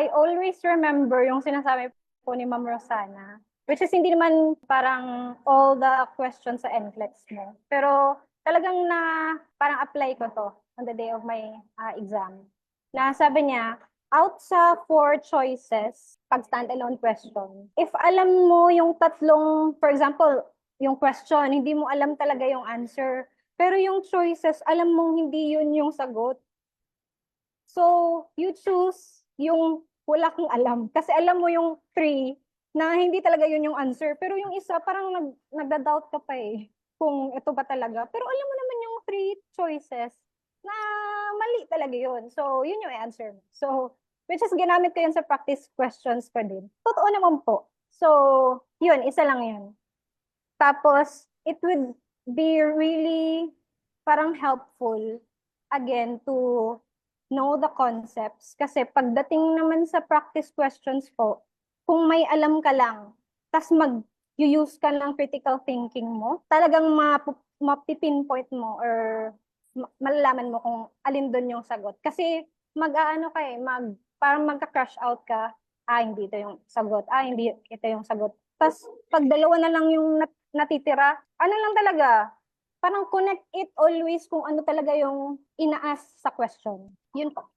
I always remember yung sinasabi po ni Ma'am Rosana, which is hindi naman parang all the questions sa NCLEX mo. Pero talagang parang apply ko to on the day of my exam. Na sabi niya, out sa 4 choices, pag standalone question, if alam mo yung tatlong, for example, yung question, hindi mo alam talaga yung answer, pero yung choices, alam mong hindi yun yung sagot. So, you choose yung wala kang alam. Kasi alam mo yung 3 na hindi talaga yun yung answer. Pero yung isa, parang nagda-doubt ka pa eh. Kung ito ba talaga. Pero alam mo naman yung 3 choices na mali talaga yun. So, yun yung answer mo. So, which is ginamit ko yun sa practice questions ko din. Totoo naman po. So, yun, isa lang yun. Tapos, it would be really parang helpful again to know the concepts. Kasi pagdating naman sa practice questions po, kung may alam ka lang, tas mag-use ka ng critical thinking mo, talagang mapipinpoint mo or malalaman mo kung alin doon yung sagot. Kasi mag-aano ka eh, parang magka-crush out ka, hindi ito yung sagot, hindi ito yung sagot. Tas pag dalawa na lang yung natitira, ano lang talaga, parang connect it always kung ano talaga yung ina-ask sa question. Yun po.